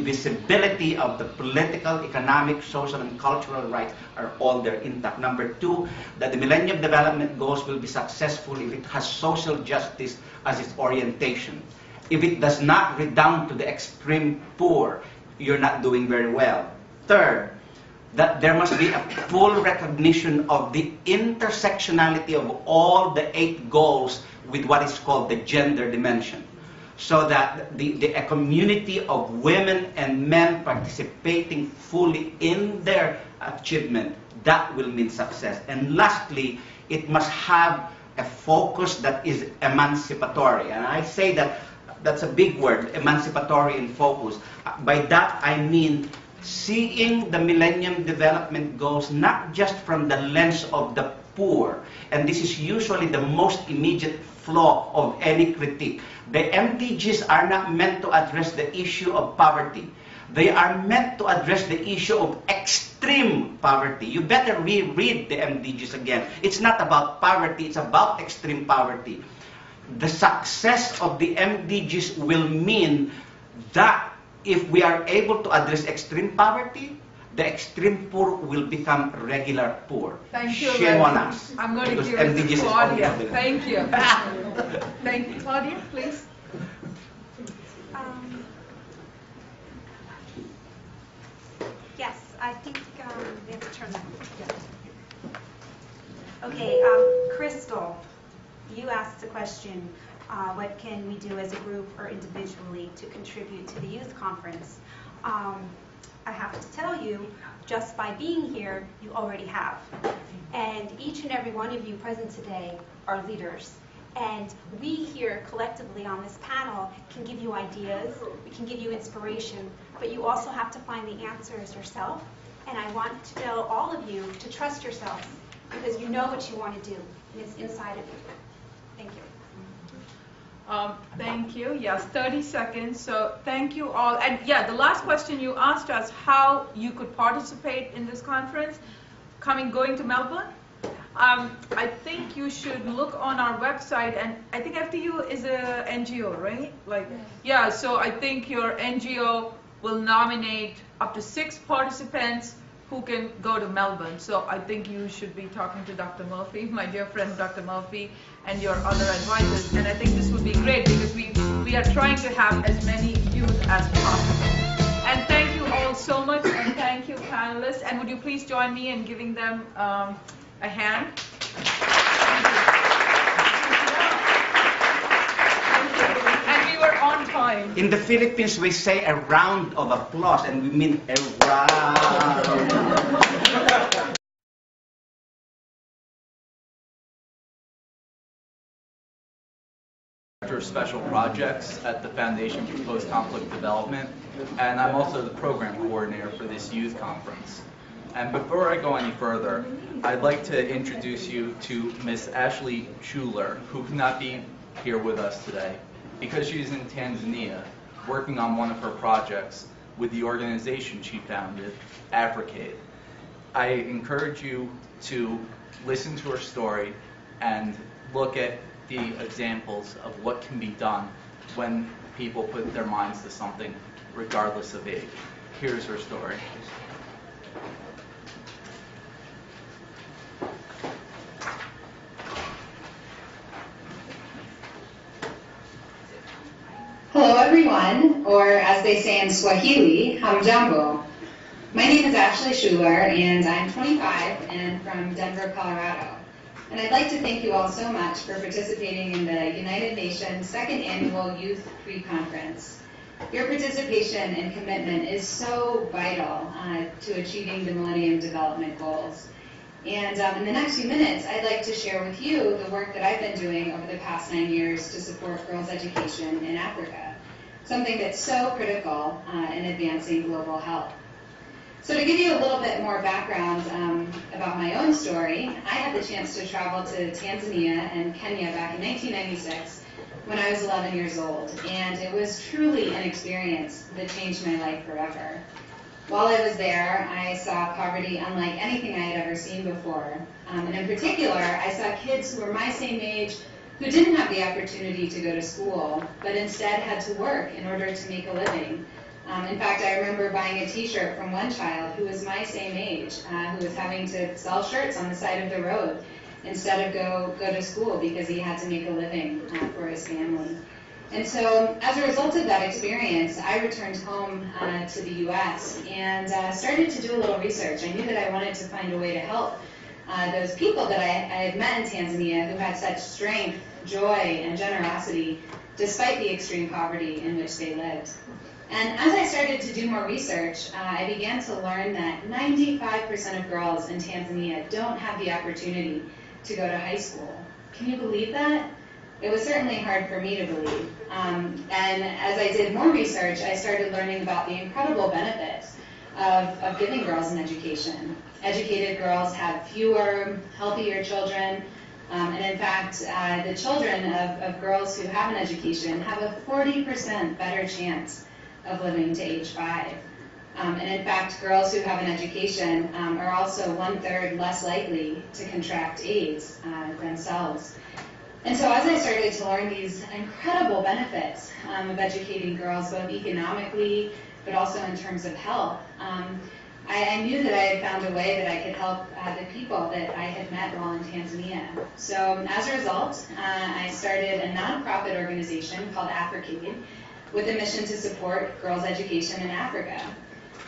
visibility of the political, economic, social, and cultural rights are all there intact. Number two, that the Millennium Development Goals will be successful if it has social justice as its orientation. If it does not redound to the extreme poor, you're not doing very well. Third, that there must be a full recognition of the intersectionality of all the 8 goals with what is called the gender dimension, so that a community of women and men participating fully in their achievement, that will mean success. And lastly, it must have a focus that is emancipatory. And I say that that's a big word, emancipatory in focus. By that I mean seeing the Millennium Development Goals not just from the lens of the poor, and this is usually the most immediate flaw of any critique. The MDGs are not meant to address the issue of poverty. They are meant to address the issue of extreme poverty. You better reread the MDGs again. It's not about poverty, it's about extreme poverty. The success of the MDGs will mean that if we are able to address extreme poverty, the extreme poor will become regular poor. Thank you. Shame on us. I'm going to give it to Claudia. Thank you. Thank you. Claudia, please. Yes, I think we have to turn that. Okay, Crystal, you asked the question, what can we do as a group or individually to contribute to the youth conference? I have to tell you, just by being here, you already have. And each and every one of you present today are leaders. And we here collectively on this panel can give you ideas, we can give you inspiration, but you also have to find the answers yourself. And I want to tell all of you to trust yourselves, because you know what you want to do, and it's inside of you. Thank you. Thank you. Yes, 30 seconds. So thank you all. And yeah, the last question you asked us, how you could participate in this conference, going to Melbourne. I think you should look on our website, and I think FTU is a NGO, right? Yeah, so I think your NGO will nominate up to 6 participants who can go to Melbourne. So I think you should be talking to Dr. Murphy, my dear friend Dr. Murphy, and your other advisors. And I think this would be great because we are trying to have as many youth as possible. And thank you all so much, and thank you panelists. And would you please join me in giving them a hand? And we were on time. In the Philippines, we say a round of applause, and we mean a round. Director of Special Projects at the Foundation for Post-Conflict Development, and I'm also the program coordinator for this youth conference. And before I go any further, I'd like to introduce you to Miss Ashley Schuler, who could not be here with us today because she's in Tanzania working on one of her projects with the organization she founded, Africade. I encourage you to listen to her story and look at the examples of what can be done when people put their minds to something, regardless of age. Here's her story. Hello everyone, or as they say in Swahili, hamjambo. My name is Ashley Schuler, and I'm 25 and from Denver, Colorado. And I'd like to thank you all so much for participating in the United Nations Second Annual Youth Pre-Conference. Your participation and commitment is so vital to achieving the Millennium Development Goals. And in the next few minutes, I'd like to share with you the work that I've been doing over the past 9 years to support girls' education in Africa, something that's so critical in advancing global health. So to give you a little bit more background about my own story, I had the chance to travel to Tanzania and Kenya back in 1996 when I was 11 years old, and it was truly an experience that changed my life forever. While I was there, I saw poverty unlike anything I had ever seen before. And in particular, I saw kids who were my same age who didn't have the opportunity to go to school, but instead had to work in order to make a living. In fact, I remember buying a t-shirt from one child who was my same age, who was having to sell shirts on the side of the road instead of go to school because he had to make a living for his family. And so as a result of that experience, I returned home to the U.S. and started to do a little research. I knew that I wanted to find a way to help those people that I had met in Tanzania who had such strength, joy, and generosity despite the extreme poverty in which they lived. And as I started to do more research, I began to learn that 95% of girls in Tanzania don't have the opportunity to go to high school. Can you believe that? It was certainly hard for me to believe. And as I did more research, I started learning about the incredible benefits of giving girls an education. Educated girls have fewer, healthier children. And in fact, the children of girls who have an education have a 40% better chance of living to age 5. And in fact, girls who have an education are also 1/3 less likely to contract AIDS themselves. And so as I started to learn these incredible benefits of educating girls, both economically, but also in terms of health, I knew that I had found a way that I could help the people that I had met while in Tanzania. So as a result, I started a nonprofit organization called Africade with a mission to support girls' education in Africa.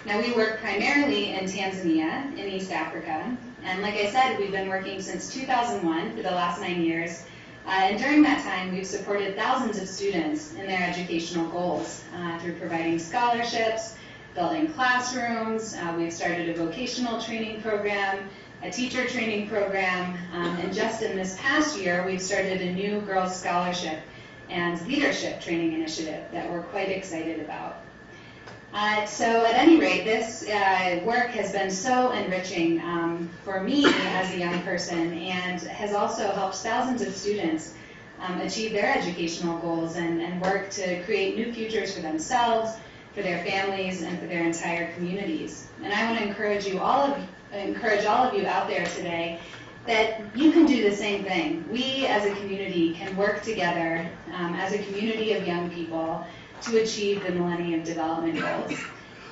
Now we work primarily in Tanzania, in East Africa, and like I said, we've been working since 2001 for the last 9 years. And during that time, we've supported thousands of students in their educational goals through providing scholarships, building classrooms. We've started a vocational training program, a teacher training program, and just in this past year, we've started a new girls' scholarship and leadership training initiative that we're quite excited about. So at any rate, this work has been so enriching for me as a young person and has also helped thousands of students achieve their educational goals and work to create new futures for themselves, for their families, and for their entire communities. And I want to encourage all of you out there today that you can do the same thing. We as a community can work together as a community of young people to achieve the Millennium Development Goals.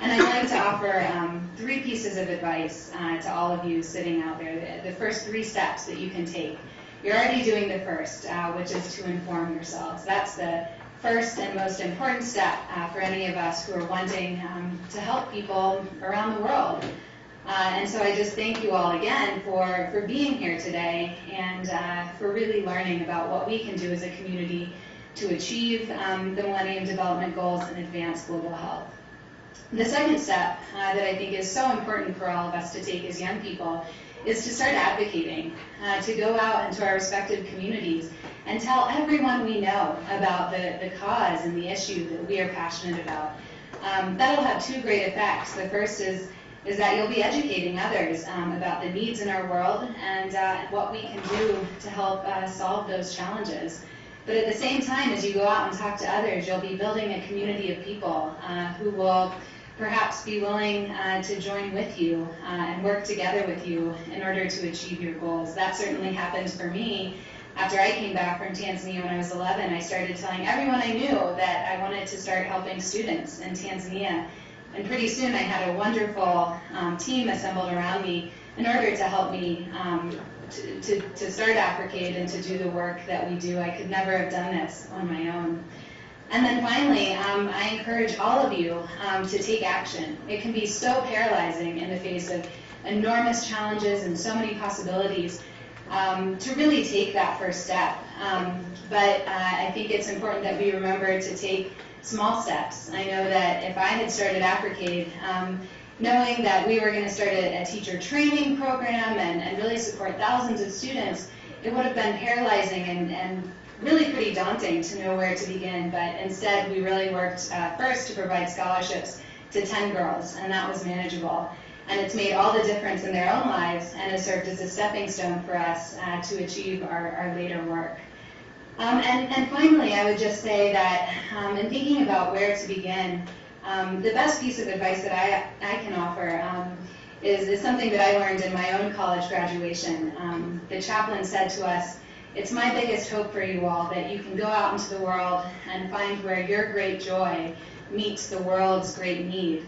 And I'd like to offer 3 pieces of advice to all of you sitting out there, the first 3 steps that you can take. You're already doing the first, which is to inform yourselves. That's the first and most important step for any of us who are wanting to help people around the world. And so I just thank you all again for being here today and for really learning about what we can do as a community to achieve the Millennium Development Goals and advance global health. The second step that I think is so important for all of us to take as young people is to start advocating, to go out into our respective communities and tell everyone we know about the cause and the issue that we are passionate about. That'll have 2 great effects. The first is that you'll be educating others about the needs in our world and what we can do to help solve those challenges. But at the same time, as you go out and talk to others, you'll be building a community of people who will perhaps be willing to join with you and work together with you in order to achieve your goals. That certainly happened for me. After I came back from Tanzania when I was 11, I started telling everyone I knew that I wanted to start helping students in Tanzania. And pretty soon I had a wonderful team assembled around me in order to help me to start Africade and to do the work that we do. I could never have done this on my own. And then finally, I encourage all of you to take action. It can be so paralyzing in the face of enormous challenges and so many possibilities to really take that first step. But I think it's important that we remember to take small steps. I know that if I had started Africade, knowing that we were going to start a teacher training program and really support thousands of students, it would have been paralyzing and really pretty daunting to know where to begin. But instead, we really worked first to provide scholarships to 10 girls, and that was manageable. And it's made all the difference in their own lives and has served as a stepping stone for us to achieve our later work. And finally, I would just say that in thinking about where to begin, the best piece of advice that I can offer is something that I learned in my own college graduation. The chaplain said to us, "It's my biggest hope for you all that you can go out into the world and find where your great joy meet the world's great need